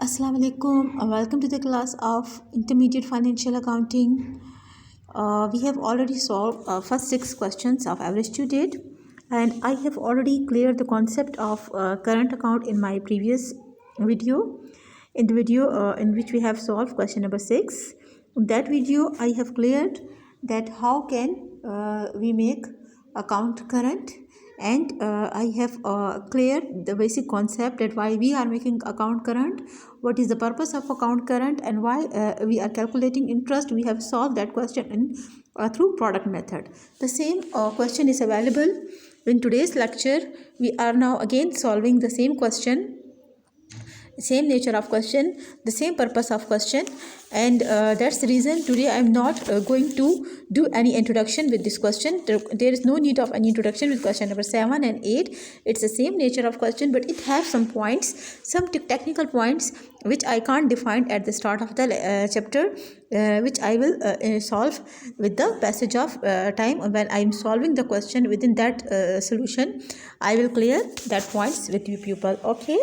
Assalamu alaikum. Welcome to the class of Intermediate Financial Accounting. We have already solved first 6 questions of average to date, and I have already cleared the concept of current account in my previous video. In the video in which we have solved question number 6, in that video I have cleared that how can we make account current, and I have cleared the basic concept that why we are making account current, what is the purpose of account current, and why we are calculating interest. We have solved that question through product method. The same question is available in today's lecture. We are now again solving the same question, same nature of question, the same purpose of question, and that's the reason today I am not going to do any introduction with this question. There is no need of any introduction with question number 7 and 8. It's the same nature of question, but it has some points, some technical points which I can't define at the start of the chapter, which I will solve with the passage of time. When I am solving the question within that solution, I will clear that points with you pupil. Okay,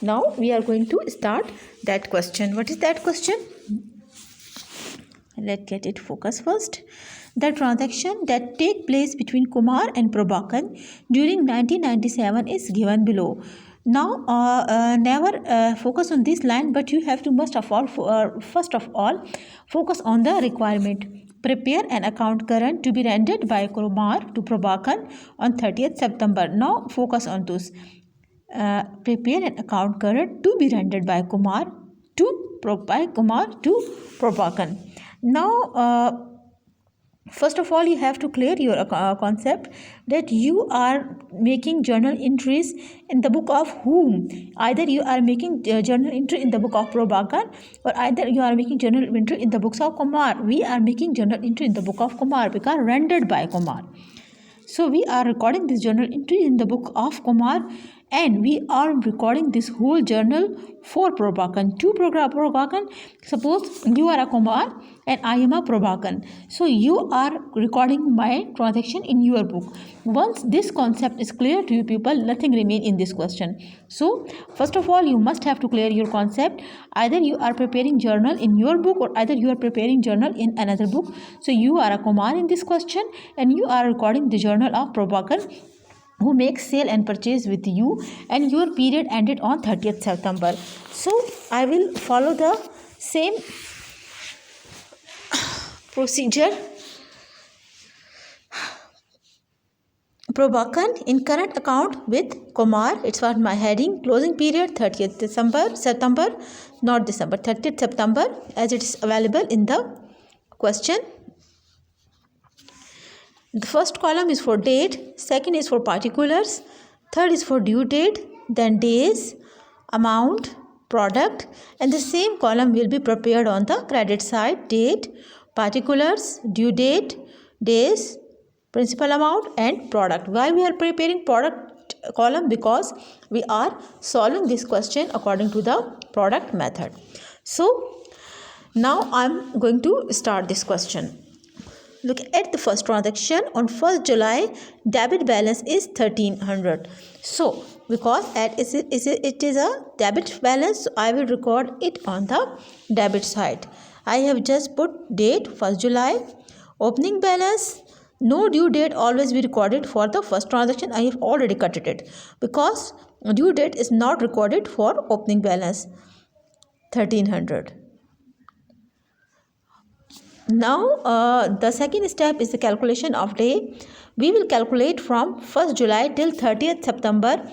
now we are going to start that question. What is that question? Let's get it focused first. The transaction that take place between Kumar and Prabhakar during 1997 is given below. Now, never focus on this line, but you have to first of all focus on the requirement. Prepare an account current to be rendered by Kumar to Prabhakar on 30th September. Now, focus on those. Prepare an account current to be rendered by Kumar to Prabhakar. Now, first of all, you have to clear your concept that you are making journal entries in the book of whom. Either you are making journal entry in the book of Prabhakar, or either you are making journal entry in the books of Kumar. We are making journal entry in the book of Kumar because rendered by Kumar. So we are recording this journal entry in the book of Kumar, and we are recording this whole journal for Prabhakar. To Prabhakar, suppose you are a Kumar and I am a Prabhakar. So you are recording my transaction in your book. Once this concept is clear to you people, nothing remain in this question. So first of all, you must have to clear your concept. Either you are preparing journal in your book, or either you are preparing journal in another book. So you are a Kumar in this question, and you are recording the journal of Prabhakar, who makes sale and purchase with you, and your period ended on 30th September. So I will follow the same procedure. Prabhakar in current account with Kumar. It's what my heading. Closing period 30th September, not December, 30th September, as it is available in the question. The first column is for date, second is for particulars, third is for due date, then days, amount, product, and the same column will be prepared on the credit side: date, particulars, due date, days, principal amount, and product. Why we are preparing product column? Because we are solving this question according to the product method. So now I am going to start this question. Look at the first transaction. On 1st July, debit balance is 1300. So, because it is a debit balance, so I will record it on the debit side. I have just put date 1st July. Opening balance, no due date always be recorded for the first transaction. I have already cut it because due date is not recorded for opening balance 1300. Now, the second step is the calculation of day. We will calculate from 1st July till 30th September.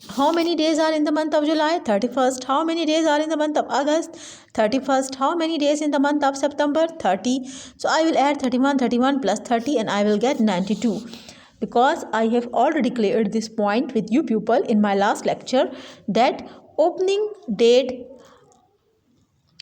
How many days are in the month of July? 31st. How many days are in the month of August? 31st. How many days in the month of September? 30. So I will add 31 plus 30, and I will get 92. Because I have already cleared this point with you pupil in my last lecture, that opening date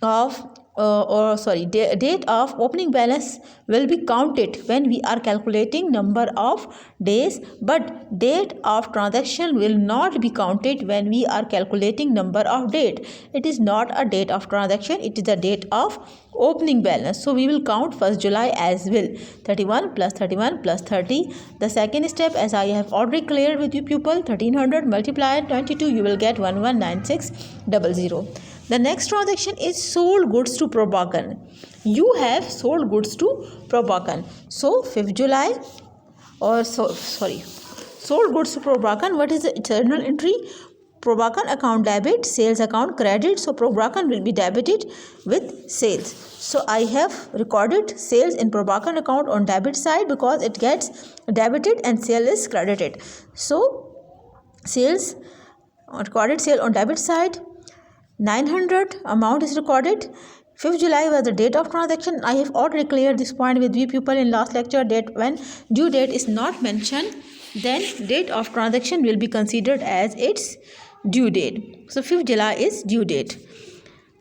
of date of opening balance will be counted when we are calculating number of days, but date of transaction will not be counted when we are calculating number of date. It is not a date of transaction, it is a date of opening balance. So we will count 1st July as well. 31 plus 30. The second step, as I have already cleared with you pupil, 1300 multiplied 22, you will get 119600. The next transaction is sold goods to Prabhakan. You have sold goods to Prabhakan. So 5th July sold goods to Prabhakan. What is the journal entry? Prabhakan account debit, sales account credit. So Prabhakan will be debited with sales. So I have recorded sales in Prabhakan account on debit side because it gets debited and sale is credited. So sales, recorded sale on debit side, 900 amount is recorded. 5th July was the date of transaction. I have already cleared this point with you people in last lecture that when due date is not mentioned, then date of transaction will be considered as its due date. So 5th July is due date.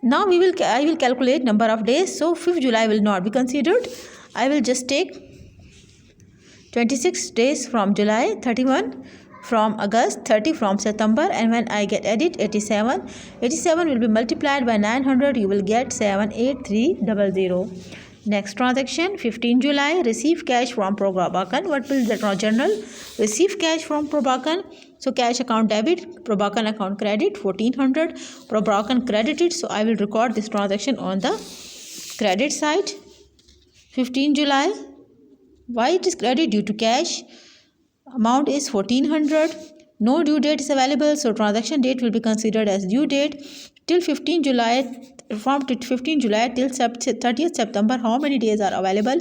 Now I will calculate number of days. So 5th July will not be considered. I will just take 26 days from July, 31 from August, 30 from September, and when I get edit 87 will be multiplied by 900. You will get 78300. Next transaction, 15 July, receive cash from Prabhakan. What will the journal? Receive cash from Prabhakan. So cash account debit, Prabhakan account credit, 1400. Prabhakan credited. So I will record this transaction on the credit side. 15 July. Why it is credit? Due to cash. Amount is 1400. No due date is available, so transaction date will be considered as due date. Till 15 July, from 15 July till 30th September, how many days are available?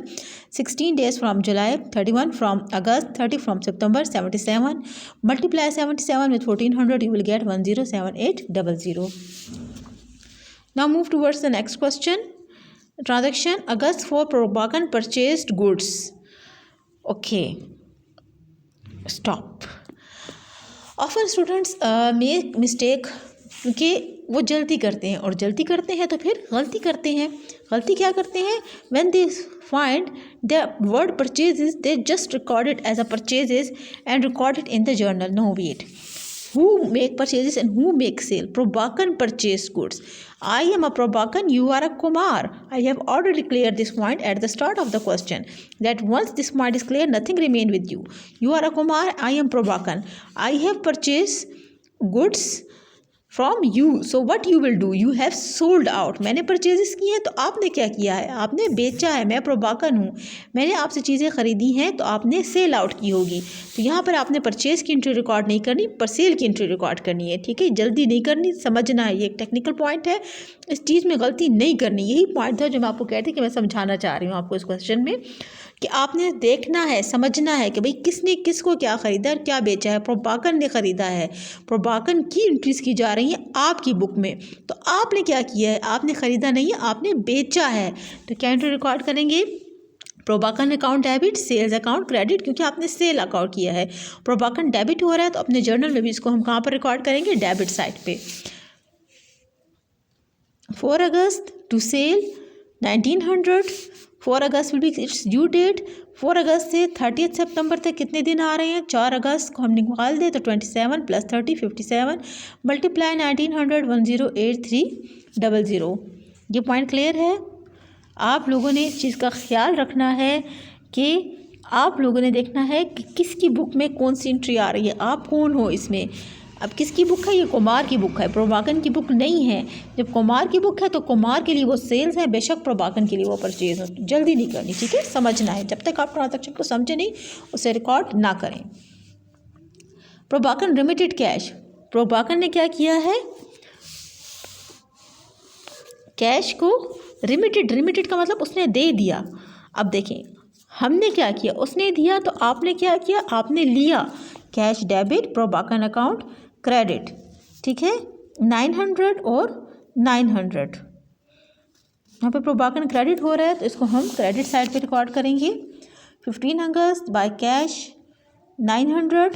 16 days from July, 31 from August, 30 from September, 77. Multiply 77 with 1400, you will get 107800. Now move towards the next question. Transaction August for Prabhakan purchased goods. Okay. Stop. Often students make mistake क्योंकि वो जल्दी करते हैं और जल्दी करते हैं तो फिर गलती करते हैं. गलती क्या करते हैं? When they find the word purchases, they just record it as a purchases and record it in the journal. No, wait. Who make purchases and who make sale? Prabhakan purchase goods. I am a Prabhakan, you are a Kumar. I have already cleared this point at the start of the question. That once this point is clear, nothing remain with you. You are a Kumar, I am Prabhakan. I have purchased goods from you. So what you will do? You have sold out. मैंने purchases किए हैं तो आपने क्या किया है? आपने बेचा है. मैं प्रभाकन हूँ, मैंने आपसे चीज़ें खरीदी हैं तो आपने सेल आउट की होगी. तो यहाँ पर आपने परचेज की एंट्री रिकॉर्ड नहीं करनी, पर सेल की एंट्री रिकॉर्ड करनी है. ठीक है, जल्दी नहीं करनी, समझना है. ये एक टेक्निकल पॉइंट है, इस चीज़ में गलती नहीं करनी. यही पॉइंट था जो मैं आपको कहती कि मैं समझाना चाह रही हूँ आपको इस क्वेश्चन में, कि आपने देखना है, समझना है कि भाई किसने किसको क्या ख़रीदा और क्या बेचा है. प्रभाकन ने ख़रीदा है, प्रभाकन की एंट्रीज की जा रही हैं आपकी बुक में. तो आपने क्या किया है? आपने ख़रीदा नहीं है, आपने बेचा है. तो क्या एंट्री रिकॉर्ड करेंगे? Prabhakan account debit, sales account credit, क्योंकि आपने सेल अकाउंट किया है. प्रभाकन डेबिट हो रहा है तो अपने जर्नल में भी इसको हम कहाँ पर रिकॉर्ड करेंगे? डेबिट साइड पे. 4 August to sale 1900. 4 August will be its due date. 4 अगस्त से 30 सितंबर तक कितने दिन आ रहे हैं? 4 अगस्त को हम निकाल दें तो 27 + 30 57 मल्टीप्लाई 1900 108300. ये पॉइंट क्लियर है? आप लोगों ने इस चीज़ का ख्याल रखना है कि आप लोगों ने देखना है कि किसकी बुक में कौन सी एंट्री आ रही है, आप कौन हो इसमें. अब किसकी बुक है? ये कुमार की बुक है, प्रभाकन की बुक नहीं है. जब कुमार की बुक है तो कुमार के लिए वो सेल्स है, बेशक प्रभाकन के लिए वो परचेज हो. जल्दी नहीं करनी, ठीक है, समझना है. जब तक आप ट्रांजैक्शन को समझे नहीं उसे रिकॉर्ड ना करें. प्रभाकन रिमिटेड कैश. प्रभाकन ने क्या किया है? कैश को रिमिटेड का मतलब उसने दे दिया. अब देखें हमने क्या किया, उसने दिया तो आपने क्या किया? आपने लिया. Cash debit, Prabhakan account credit. ठीक है, 900 और 900. यहाँ पे प्रभाकन क्रेडिट हो रहा है तो इसको हम क्रेडिट साइड पे रिकॉर्ड करेंगे. 15 अगस्त बाय कैश 900.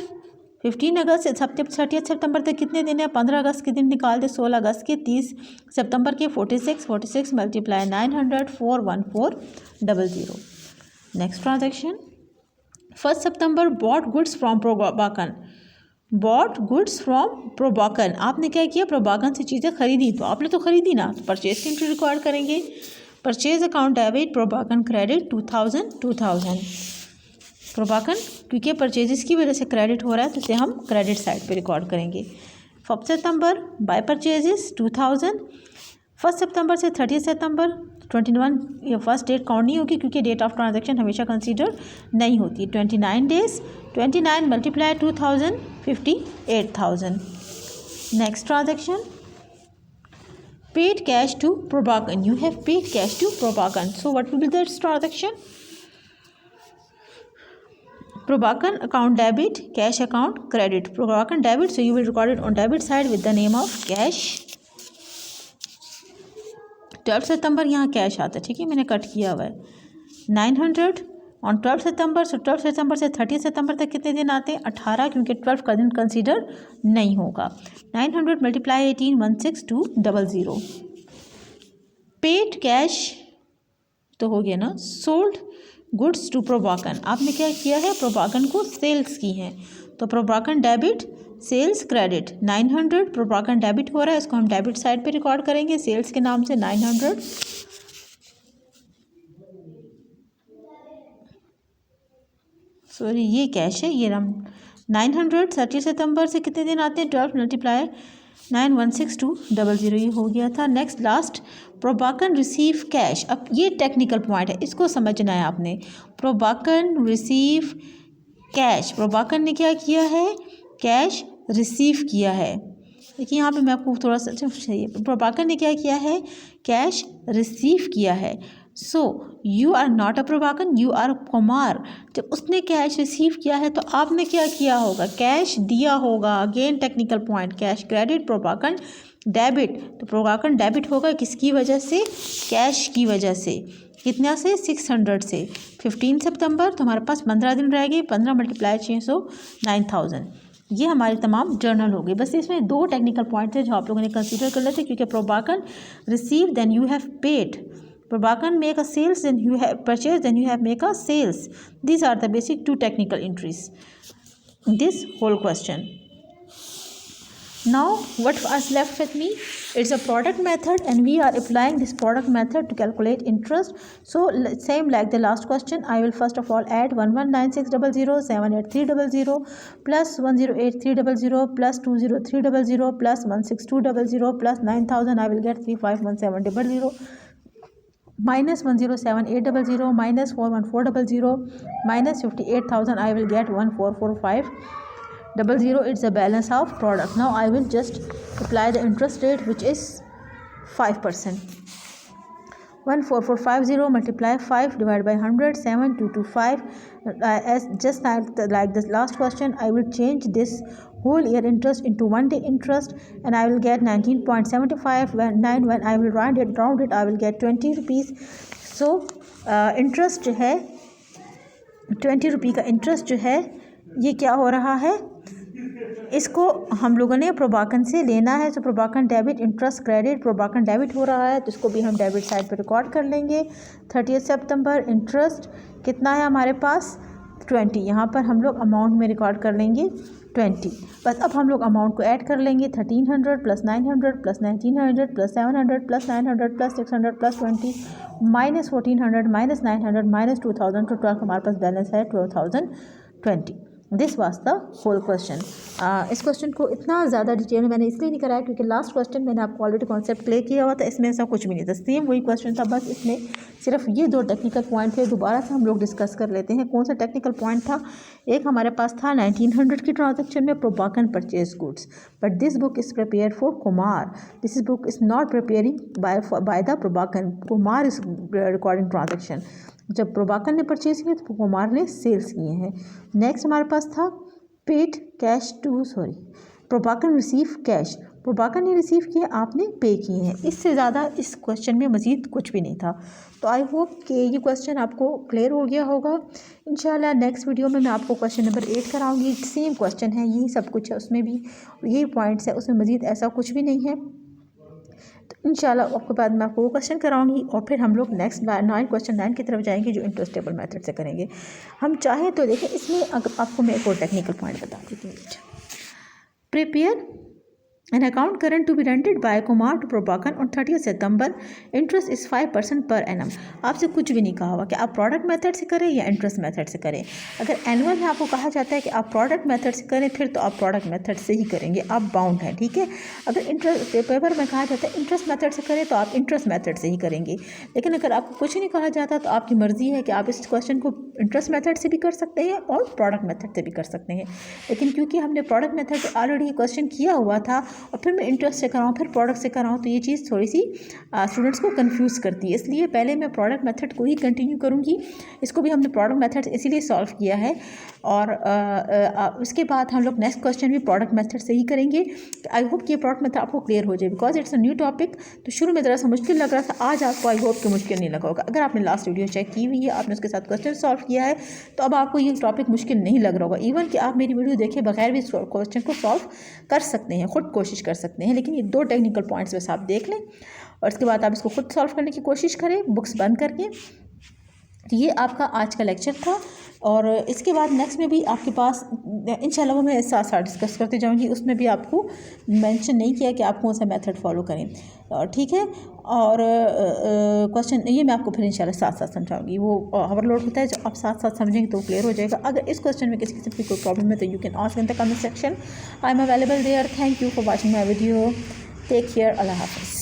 15 अगस्त से 30 सितंबर तक कितने दिन है? 15 अगस्त के दिन निकाल दे. 16 अगस्त के, 30 सितंबर के 46 multiply 900 41400. Next transaction 1 September bought goods from Prabhakan. Bought goods from Prabhakan. आपने क्या किया? प्रभाकन से चीज़ें खरीदी, तो आपने तो खरीदी ना, तो परचेज की एंट्री रिकॉर्ड करेंगे. Purchase account debit, Prabhakan credit 2000. Prabhakan क्योंकि परचेजेस की वजह से क्रेडिट हो रहा है तो इसे हम क्रेडिट साइड पे रिकॉर्ड करेंगे. 1 सितंबर बाय परचेजेस 2000, 1 सितंबर से 30 सितंबर 21, ये फर्स्ट डेट काउंट नहीं होगी क्योंकि डेट ऑफ ट्रांजैक्शन हमेशा कंसीडर नहीं होती। 29 days, 29 multiply 2000 58,000। Next transaction, paid cash to Prabhakan. You have paid cash to Prabhakan. So what will be this transaction? Prabhakan account debit, cash account credit. Prabhakan debit, so you will record it on debit side with the name of cash. 12 सितंबर यहाँ cash आता है, ठीक है, मैंने cut किया हुआ है। 900 on 12 सितंबर, सो 12 सितंबर से 30 सितंबर तक कितने दिन आते हैं? 18, क्योंकि 12 का दिन कंसीडर नहीं होगा। 900 मल्टीप्लाई 18 16200। पेड कैश तो हो गया ना। सोल्ड गुड्स टू प्रभाकन, आपने क्या किया है? प्रभाकन को सेल्स की हैं, तो Prabhakan debit sales credit. 900 प्रभाकन debit हो रहा है, इसको हम डेबिट साइड पे रिकॉर्ड करेंगे सेल्स के नाम से 900। सॉरी ये कैश है, ये हम 900 30 सितंबर से कितने दिन आते हैं? 12 मल्टीप्लाई 916200, ये हो गया था। Next last, Prabhakan receive cash. अब ये टेक्निकल पॉइंट है, इसको समझना है आपने। प्रभाकन रिसीव कैश, प्रभाकन ने क्या किया है? कैश रिसीव किया है। देखिए यहाँ पे मैं आपको थोड़ा सा चाहिए, प्रभाकन ने क्या किया है? कैश रिसीव किया है। So you are not a Prabhakan, you are Kumar. जब उसने कैश रिसीव किया है तो आपने क्या किया होगा? कैश दिया होगा। Again technical point, cash credit, Prabhakan debit. तो प्रभाकन डेबिट होगा किसकी वजह से? कैश की वजह से। कितना से? 600 से। 15 सितंबर, तो हमारे पास 15 दिन रह गए। 15 मल्टीप्लाई 600 9000। ये हमारे तमाम जर्नल हो गए। बस इसमें 2 टेक्निकल पॉइंट थे जो आप लोगों ने कंसीडर कर लेते, क्योंकि Prabhakan receive then you have paid, Prabhakan make a sales, then you have purchase, then you have make a sales. These are the basic 2 technical entries in this whole question. Now what is left with me? It's a product method, and we are applying this product method to calculate interest. So same like the last question, I will first of all add 119600 78300 plus 108300 plus 20300 plus 16200 plus 9000. I will get 3517000 minus 107800 minus 41400 minus 58000. I will get 144500. It's the balance of product. Now I will just apply the interest rate, which is 5%. 14450 multiply 5 divided by 100 7225. As just like this last question, I will change this whole year interest into 1 day interest, and I will get 19.75. when I will round it, I will get 20 rupees. So interest जो है 20 रुपये का interest जो है ये क्या हो रहा है? इसको हम लोगों ने प्रभाकन से लेना है। तो Prabhakan debit interest credit, Prabhakan debit हो रहा है तो इसको भी हम डेबिट साइड पे रिकॉर्ड कर लेंगे। 30 सितंबर इंटरेस्ट कितना है हमारे पास? 20। यहाँ पर हम लोग अमाउंट में रिकॉर्ड कर लेंगे 20। बस अब हम लोग अमाउंट को ऐड कर लेंगे। 1300 plus 900 plus 1900 plus 700 plus 900 plus 600 plus 20 minus 1400 minus 900 minus 2000 तो 12 हमारे पास बैलेंस है 12,020। This was the whole question. इस क्वेश्चन को इतना ज़्यादा डिटेल में मैंने इसलिए नहीं कराया क्योंकि लास्ट क्वेश्चन मैंने आपको ऑलरेडी कॉन्सेप्ट क्लियर किया हुआ था, इसमें ऐसा कुछ भी नहीं था, सेम वही क्वेश्चन था, बस इसमें सिर्फ ये 2 टेक्निकल पॉइंट थे। दोबारा से हम लोग डिस्कस कर लेते हैं। कौन सा टेक्निकल पॉइंट था? एक हमारे पास था 1900 की ट्रांजेक्शन में Prabhakan purchase goods, but this book is prepare for Kumar. This book is not preparing by the Prabhakan. Kumar is recording transaction. जब प्रभाकन ने परचेज किए तो कुमार ने सेल्स किए हैं। नेक्स्ट हमारे पास था paid cash to Prabhakan receive cash. Prabhakan ने रिसीव किए, आपने पे किए हैं। इससे ज़्यादा इस क्वेश्चन में मज़ीद कुछ भी नहीं था। तो आई होप कि ये क्वेश्चन आपको क्लियर हो गया होगा। इंशाल्लाह नेक्स्ट वीडियो में मैं आपको क्वेश्चन नंबर 8 कराऊंगी। सेम क्वेश्चन है, यही सब कुछ है, उसमें भी यही पॉइंट्स है, उसमें मज़ीद ऐसा कुछ भी नहीं है। तो इंशाल्लाह आपके बाद मैं आपको वो क्वेश्चन कराऊंगी और फिर हम लोग नेक्स्ट क्वेश्चन 9 की तरफ जाएंगे जो इंटरेस्टेबल मेथड से करेंगे। हम चाहें तो देखिए इसमें अगर आपको मैं एक और टेक्निकल पॉइंट बता देती हूँ। Prepare An account current to be rented by Kumar to Prabhakar on 30th September. Interest is 5% per annum. आपसे कुछ भी नहीं कहा हुआ कि आप प्रोडक्ट मेथड से करें या इंटरेस्ट मेथड से करें. अगर एनुअल में आपको कहा जाता है कि आप प्रोडक्ट मेथड से करें फिर तो आप प्रोडक्ट मेथड से ही करेंगे, आप बाउंड हैं. ठीक है. अगर इंटरेस्ट पेपर में कहा जाता है इंटरेस्ट मेथड से करें तो आप इंटरेस्ट मेथड से ही करेंगे. लेकिन अगर आपको कुछ नहीं कहा जाता तो आपकी मर्ज़ी है कि आप इस क्वेश्चन को इंटरेस्ट मेथड से भी कर सकते हैं और प्रोडक्ट मेथड से भी कर सकते हैं. लेकिन क्योंकि हमने प्रोडक्ट मेथड ऑलरेडी क्वेश्चन किया हुआ था और फिर मैं इंटरेस्ट से कराऊँ फिर प्रोडक्ट से कराऊँ तो ये चीज़ थोड़ी सी स्टूडेंट्स को कंफ्यूज करती है. इसलिए पहले मैं प्रोडक्ट मेथड को ही कंटिन्यू करूँगी. इसको भी हमने प्रोडक्ट मेथड इसीलिए सॉल्व किया है और उसके बाद हम लोग नेक्स्ट क्वेश्चन भी प्रोडक्ट मेथड से ही करेंगे. आई होप कि ये प्रोडक्ट मेथड आपको क्लियर हो जाए because it's a new topic. तो शुरू में ज़रा सा मुश्किल लग रहा था, आज आपको आई होप कि मुश्किल नहीं लगा होगा. अगर आपने लास्ट वीडियो चेक की हुई है, आपने उसके साथ क्वेश्चन सॉल्व किया है तो अब आपको ये टॉपिक मुश्किल नहीं लग रहा होगा. इवन कि आप मेरी वीडियो देखे बगैर भी क्वेश्चन को सॉल्व कर सकते हैं, खुद कोशिश कर सकते हैं. लेकिन ये 2 टेक्निकल पॉइंट्स बस आप देख लें और इसके बाद आप इसको खुद सॉल्व करने की कोशिश करें बुक्स बंद करके. तो ये आपका आज का लेक्चर था और इसके बाद नेक्स्ट में भी आपके पास इंशाल्लाह वो मैं साथ साथ डिस्कस करते जाऊंगी. उसमें भी आपको मेंशन नहीं किया कि आप कौन सा मेथड फॉलो करें. ठीक है. और क्वेश्चन ये मैं आपको फिर इंशाल्लाह साथ साथ समझाऊंगी. वो ओवरलोड होता है, जो आप साथ साथ समझेंगे तो क्लियर हो जाएगा. अगर इस क्वेश्चन में किसी किस्म की कोई प्रॉब्लम है तो you can ask in the comment section. I am available there. Thank you for watching my video. Take care. अल्लाह हाफिज़.